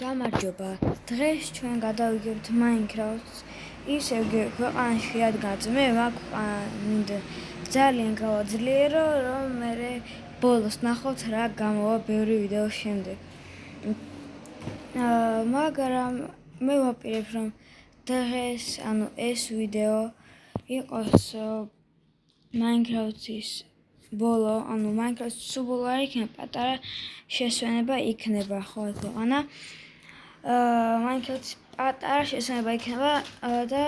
გამარჯობა. დღეს ჩვენ გადავიგებთ Minecraft-ს. ისევ ქვეყანაში რადგანაც მე მაქვს ძალიან გავაძლიერო, რომ მე ბოლოს ნახოთ რა გამოვა ბევრი ვიდეოს შემდეგ. მაგრამ მე ვაპირებ რომ დღეს, ეს ვიდეო იყოს Minecraft-ის ბოლო, Minecraft-ის სულ ბოლო არ იქნება, პატარა შესვენება იქნება, ხო ქვეყანა. Minecraft-ის პატარა შესვენება იქნება და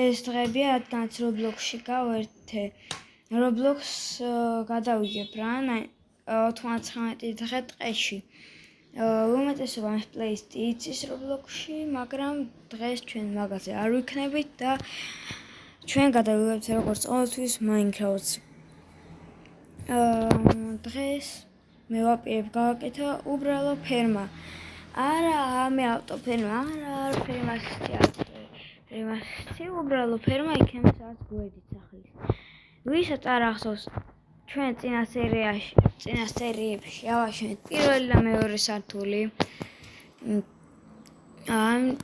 ეს დღეებია, რადგანაც Roblox-ში გავერთე. Roblox-ს გადავიგებ რა, 99 დღე ტყეში. უმეტესობა ეს პლეისტი იცის Roblox-ში, მაგრამ დღეს ჩვენ მაგაზე არ ვიქნებით და ჩვენ გადავიგებთ როგორც ყოველთვის Minecraft-ს. დღეს მე ვაპირებ გავაკეთო უბრალო ფერმა. არა, მე ავტოფერმა, არა ფერმასი, უბრალო ფერმა იქნება სადაც გვერდით სახლის. ვისაც არ ახსოვს, ჩვენ წინა სერიებში ავაშენეთ პირველი და მეორე სართული.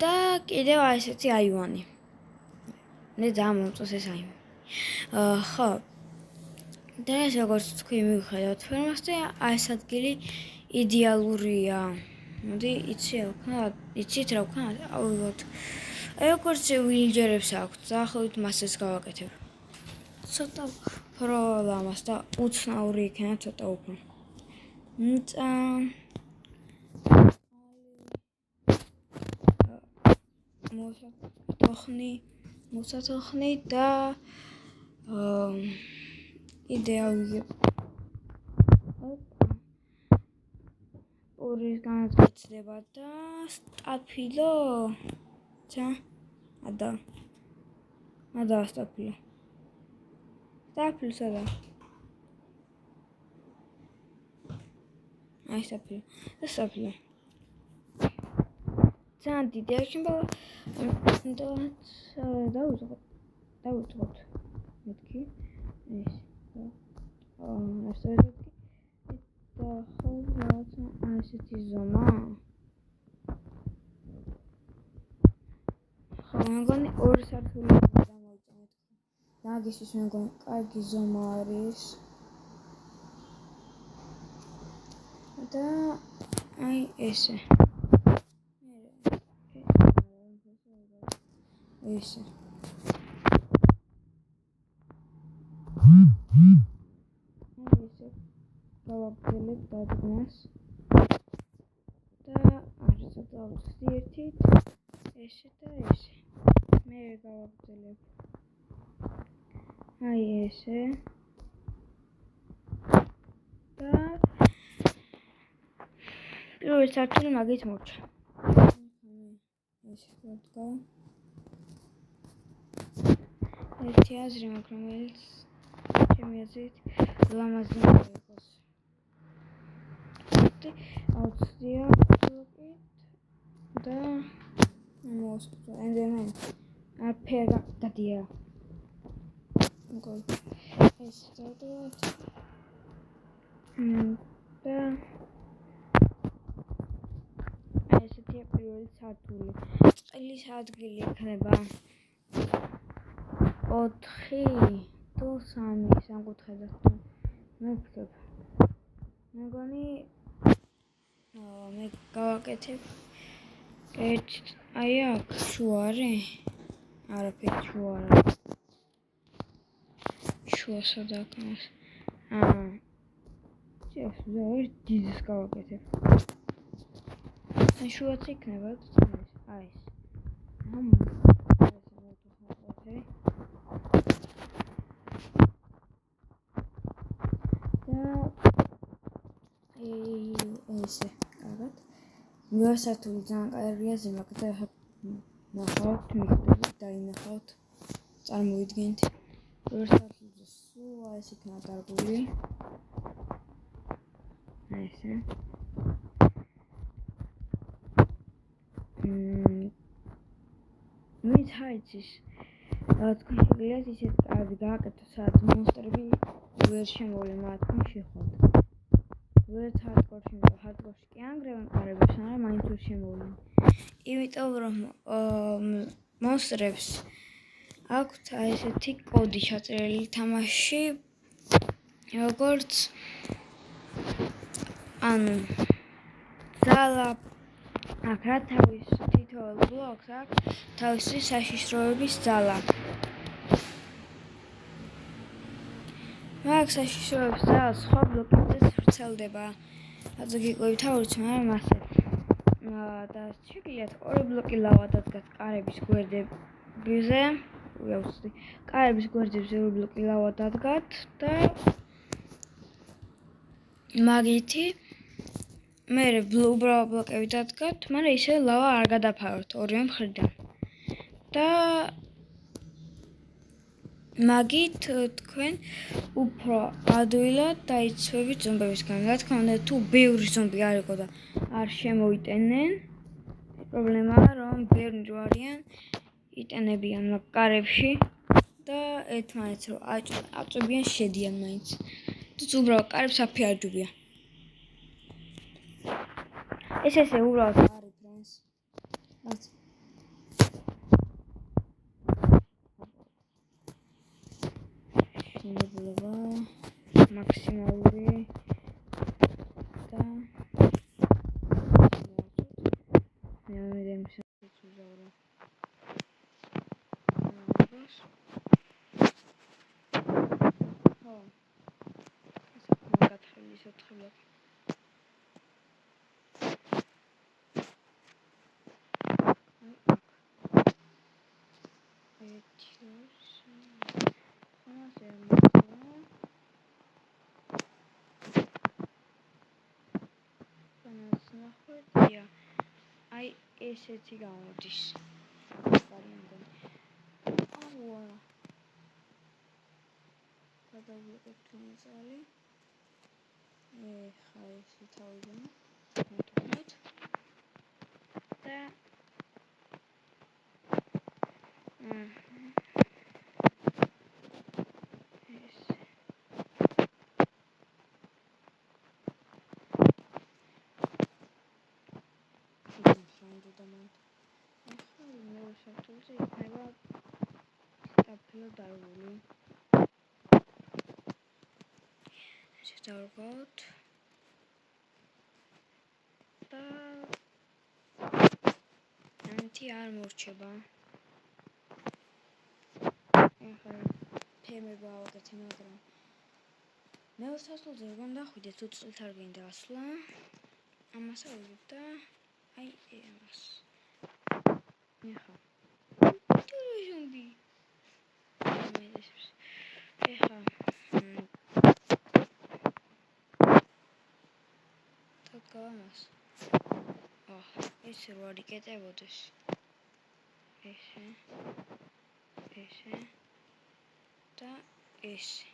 და კიდევ ესეთი აივანი. მე ძალიან მომწონს ეს აივანი. ხო. დღეს როგორც თქვი მივხედავთ ფერმას და ეს ადგილი იდეალურია. მოდი იცით რა ვქნათ? ავიღოთ. როგორც ვილჯერებს აქვთ, დაახლოებით მასეს გავაკეთებ. ცოტა უფრო ლამას და უცნაური იქნება ცოტა უფრო. მოსათოხნი და იდეალურია. პურის განაცდება და სტაფილო. ადა სტაფილო. სტაფილო სადა. აი სტაფილო. ძალიან დიდი აღშენება და დავუძღოთ. მეთქი. ეს. და ესეთი ზომა. ხო, მეგონი ორი სართული დამოვიწყოთ. მაგისთვის მეგონი კარგი ზომა არის. და აი ესე. ესე. გავაგრძელებ დადგმას და არის დავუცდიერთით ესე და ესე. მე გავაგრძელებ აი ესე და პირველი სართული მაგით მორჩა. ესე ვადგა. ერთი აზრი მაქვს, რომელიც ჩემი აზრით ლამაზი იყოს. აუცდია ბლოკით და მოსკო ენდემენ აფერა დადია. ეს დავდოთ და ესეთი პირველი სართული. წლის ადგილი იქნება 4 თუ 3 სამკუთხედად მე ვფიქრობ. მეგონი მე გავაკეთებ აი აქ შუარე არაფერი შუა არა შუა სადაკნეს ზორი დიდს გავაკეთებ შუაც იქნება აი ეს ესე კარგად მეორე სართული ძალიან კარგია ზემოთ და ნახავთ მიხდებით დაინახავთ წარმოვიდგენთ მეორე სართულზე სულ ეს იქნება დარგული ესე მით ჰაიცის თქვენ შეგიძლიათ ისეთ კარგი გააკეთოთ სადაც მონსტრები ვერ შემოვლენ მათ შეხვდათ ვერც ჰარდკორში კი ანგრევენ კარებს, მაგრამ მაინც ვერ შემოვლენ. იმიტომ რომ მონსტრებს აქვთ ესეთი კოდი ჩაწერილი თამაშში, როგორც ძალა აქ რა თავის თითოეულ ბლოკს აქვს თავისი საშიშროების ძალა. მაგ საშიშროების ძალა სხვა ბლოკებზეც ვრცელდება. რადგან გიყვებით თავიც, მაგრამ ასე. და შეგიძლიათ ორი ბლოკი ლავა დადგათ კარების გვერდებზე. კარების გვერდებზე ორი ბლოკი ლავა დადგათ და მაგითი მე უბრალოდ ბლოკები დადგათ, მაგრამ ისე ლავა არ გადაფაროთ ორივე მხრიდან. და მაგით თქვენ უფრო ადვილად დაიცვებით ზომბებისგან. რა თქმა უნდა, თუ ბევრი ზომბი არ იყო და არ შემოიტენენ, პრობლემაა რომ ბევრი რო არიან, იტენებიან მაგ კარებში და ერთმანეთს რო აწვებიან შედიან მაინც. თუ უბრალოდ კარებს აფიარჯობია. ესე უბრალოდ არის ფრენს. შენებლობა მაქსიმალური და აი ესეთი გამოდის. გადავიღებ თუნზალი. ხა ესე თავიდან. და სართულზე იქნება სტაფილო დარგული. ესე დავრგოთ და ანტი არ მორჩება. ეხლა თემები ავაკეთე, მაგრამ მეორე სართულზე რომ დახვიდეთ, თუ წილთ არ გინდა ასვლა. ამას ავიღებ და აი ამას. ეხლა ზომბი. ეხლა თქოს. ეს რო არ იკეტებოდეს. ესე და ესე.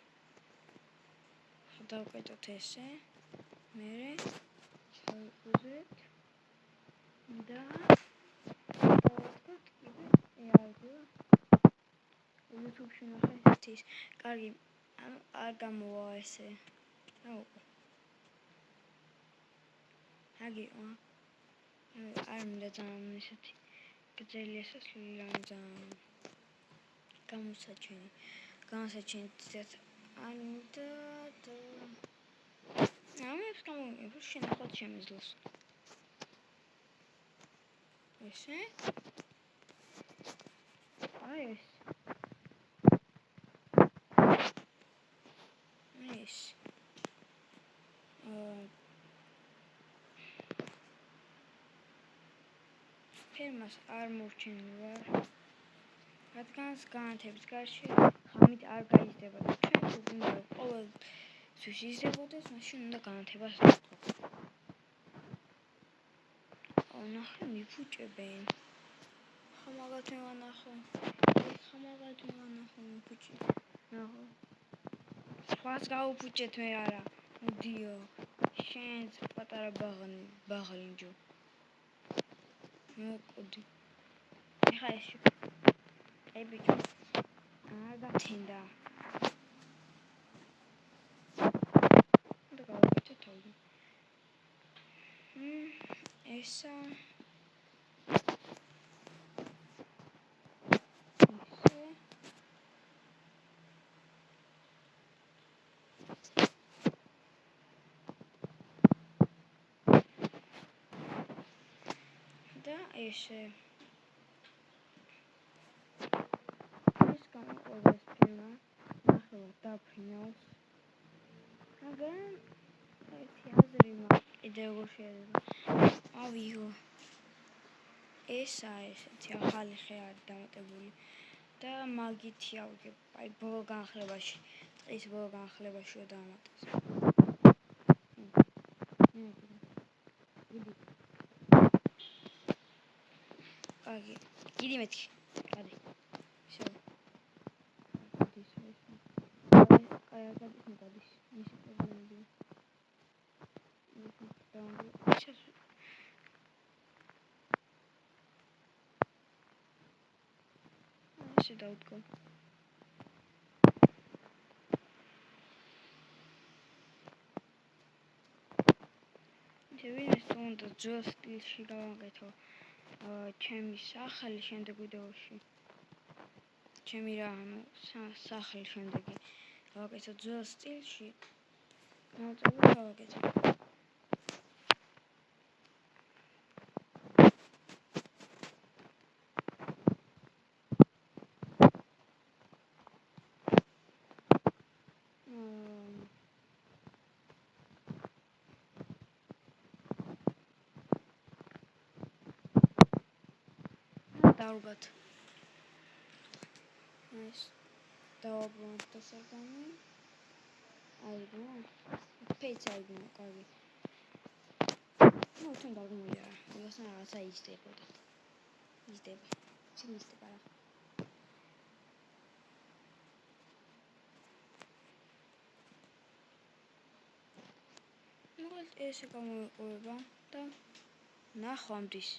დავკეტოთ ესე. მე ჩავიყურეთ და დავკეტოთ კიდე YouTube-ში ნახეთ ის კარგი არ გამოვა ესე. აგიო. არ მინდა ძალიან ისეთი გძელი ესასვლელი რამე ძალიან გამოსაჩენი არ მინდა და ამებს გამოვიყენებ შენახოთ შემეძლოს. ესე აი ეს ფერმას არ მორჩენილ რადგან განათების გარშე ხამით არ გაიზრდება და ჩვენ თუ გინდა ყოველთვის იზრდებოდეს, მაშინ უნდა განათებას ნახოთ. ნახე მიფუჭებენ. ხამაგათ მევანახო მიფუჭი. ნახო. სხვას გაუფუჭეთ მე არა. მოდიო. შენს პატარა ბაღლინჯო. მოკოდი. ეხა ეს აი ბიჭო. არ გათენდა. და გავაკეთე თავი. ესა და ესე ეს გამოყოლა ეს ფილმი ნახევარ დაფრინავს მაგრამ ერთი აზრი მაქვს კიდე როგორ შეიძლება ავიღო ესა ესეთი ახალი ხე არის დამატებული და მაგითი ავგებ აი ბოლო განხლებაში ტყის ბოლო განხლებაშია დამატეს დიდი მეთქი კადი ისე გადის ეს კაი გადის მოდის მისი პრობლემები ესე დავდგო შევინეს თუნდაც ძველ სტილში გავაკეთო ჩემი სახელი შემდეგ ვიდეოში ჩემი რა ანუ სახელი შემდეგი გავაკეთო ძველ სტილში მოწევი გავაკეთე დავგათ ეს დავაბრუნოთ დასაგამი აიგო ფეიცა აიგო კარგი ну თან დაგმოია ვიღაცა რაღაცა ისდება შეიძლება რა ну ესე გამოიყურება და ნახვამდის